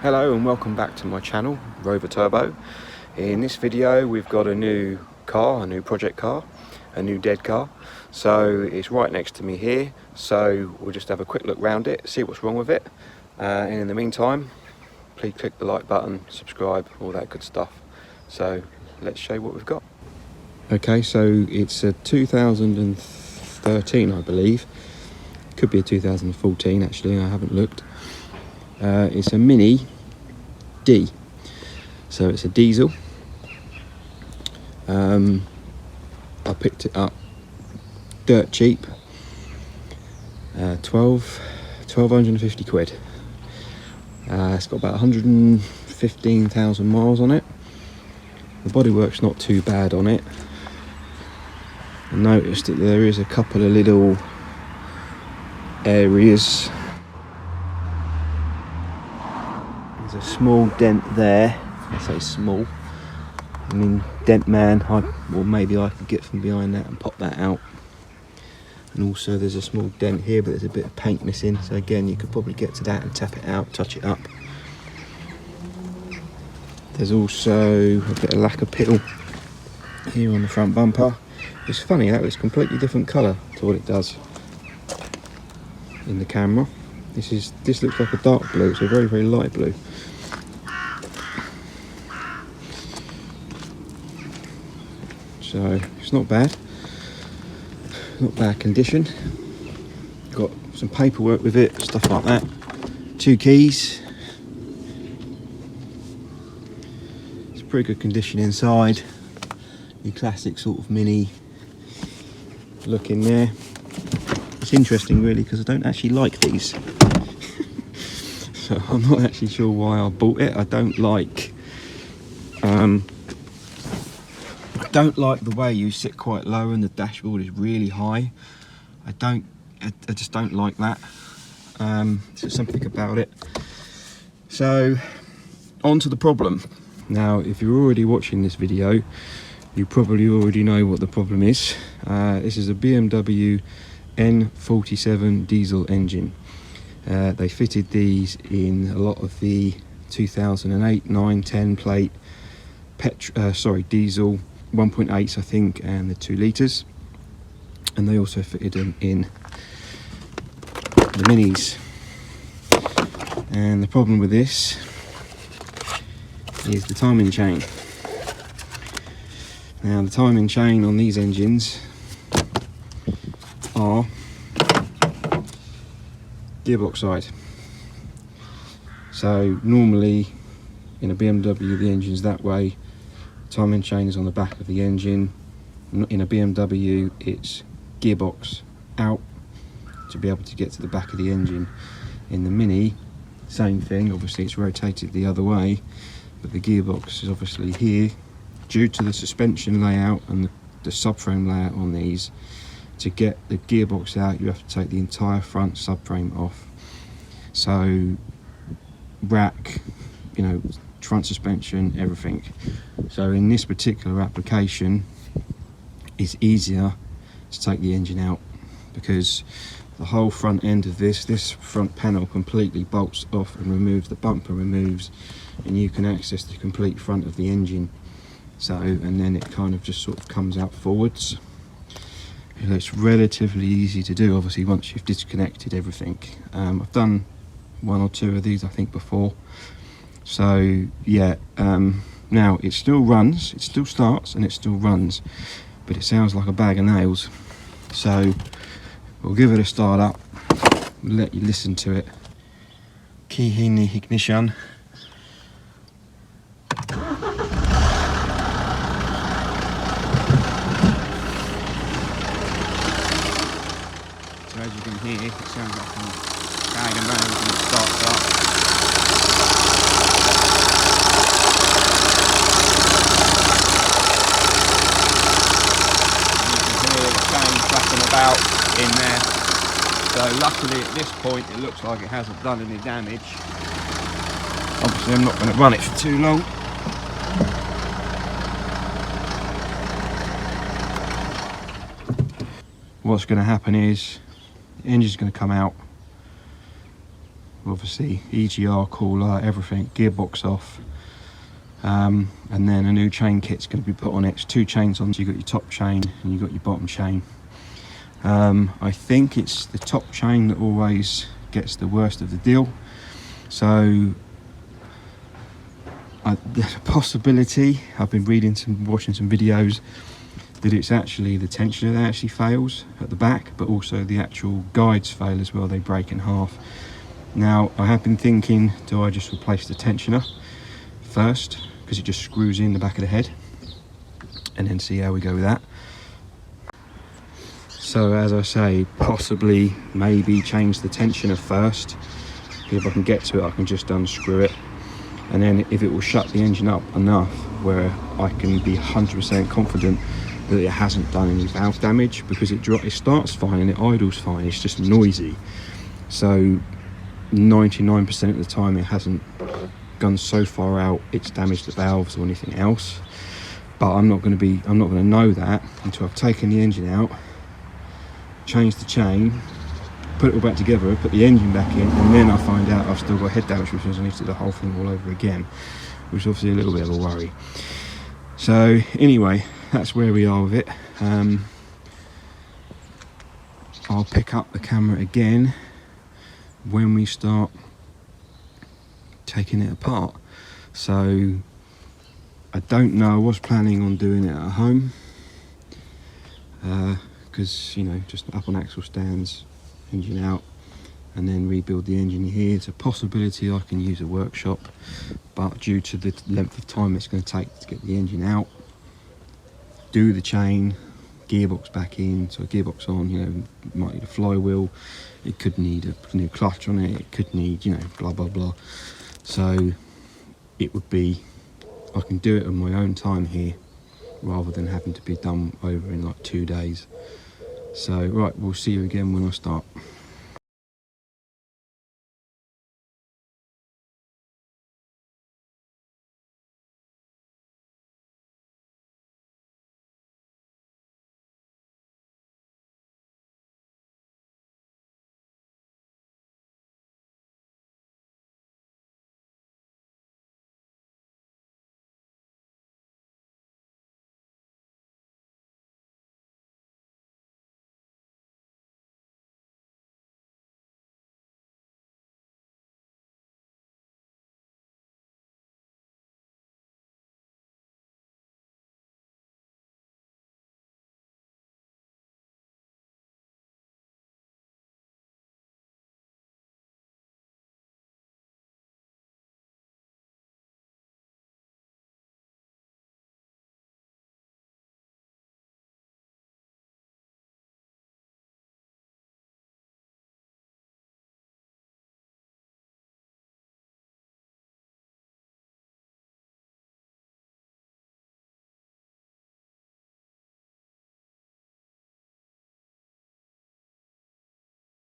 Hello and welcome back to my channel, Rover Turbo. In this video we've got a new car, a new project car, a new dead car. So it's right next to me here, so we'll just have a quick look round it, see what's wrong with it. And in the meantime, please click the like button, subscribe, all that good stuff. So let's show you what we've got. Okay, so it's a 2013 I believe. Could be a 2014 actually, I haven't looked. It's a Mini D, so it's a diesel. I picked it up dirt cheap, 1250 quid. It's got about 115,000 miles on it. The bodywork's not too bad on it. I noticed that there is a couple of little areas. There's a small dent there. I say small, I mean dent man. Or maybe I could get from behind that and pop that out. And also there's a small dent here, but there's a bit of paint missing, so again you could probably get to that and tap it out, touch it up. There's also a bit of lacquer pittle here on the front bumper. It's funny, that looks completely different colour to what it does in the camera. This looks like a dark blue. It's a very, very light blue. So it's not bad. Not bad condition. Got some paperwork with it, stuff like that. 2 keys. It's pretty good condition inside. Your classic sort of Mini look in there. It's interesting really because I don't actually like these. So I'm not actually sure why I bought it. I don't like the way you sit quite low and the dashboard is really high. I just don't like that. So something about it. So on to the problem. Now if you're already watching this video, you probably already know what the problem is. This is a BMW N47 diesel engine. They fitted these in a lot of the 2008, 9, 10 plate diesel 1.8s I think, and the 2 litres. And they also fitted them in the Minis. And the problem with this is the timing chain. Now the timing chain on these engines are gearbox side. So normally in a BMW the engine's that way, timing chain is on the back of the engine. In a BMW it's gearbox out to be able to get to the back of the engine. In the Mini, same thing, obviously it's rotated the other way, but the gearbox is obviously here. Due to the suspension layout and the subframe layout on these, to get the gearbox out you have to take the entire front subframe off. So rack, front suspension, everything. So in this particular application it's easier to take the engine out because the whole front end of this front panel completely bolts off and removes, the bumper removes, and you can access the complete front of the engine. So, and then it kind of just sort of comes out forwards. It's relatively easy to do, obviously, once you've disconnected everything. I've done 1 or 2 of these, I think, before. So, yeah, now it still runs, it still starts and it still runs, but it sounds like a bag of nails. So, we'll give it a start up, we'll let you listen to it. Key in the ignition. So as you can hear, it sounds like I'm going around and it starts up. And you can hear the fan flapping about in there. So luckily at this point it looks like it hasn't done any damage. Obviously I'm not going to run it for too long. What's going to happen is the engine's going to come out, obviously EGR, cooler, everything, gearbox off, and then a new chain kit's going to be put on it. It's 2 chains on, so you've got your top chain and you've got your bottom chain. I think it's the top chain that always gets the worst of the deal, so there's a possibility, I've been watching some videos, that it's actually the tensioner that actually fails at the back, but also the actual guides fail as well, they break in half. Now I have been thinking, do I just replace the tensioner first, because it just screws in the back of the head, and then see how we go with that. So as I say, possibly maybe change the tensioner first. If I can get to it, I can just unscrew it, and then if it will shut the engine up enough where I can be 100% confident that it hasn't done any valve damage, because it starts fine and it idles fine, it's just noisy. So 99% of the time it hasn't gone so far out it's damaged the valves or anything else. But I'm not going to know that until I've taken the engine out, changed the chain, put it all back together, put the engine back in, and then I find out I've still got head damage, which means I need to do the whole thing all over again, which is obviously a little bit of a worry. So anyway, that's where we are with it. I'll pick up the camera again when we start taking it apart. So I don't know, I was planning on doing it at home, because, you know, just up on axle stands, engine out, and then rebuild the engine here. It's a possibility I can use a workshop, but due to the length of time it's going to take to get the engine out, do the chain, gearbox back in, so a gearbox on, you know, might need a flywheel, it could need a new clutch on it, it could need, you know, blah blah blah. So it would be, I can do it on my own time here rather than having to be done over in like 2 days. So right, we'll see you again when I start.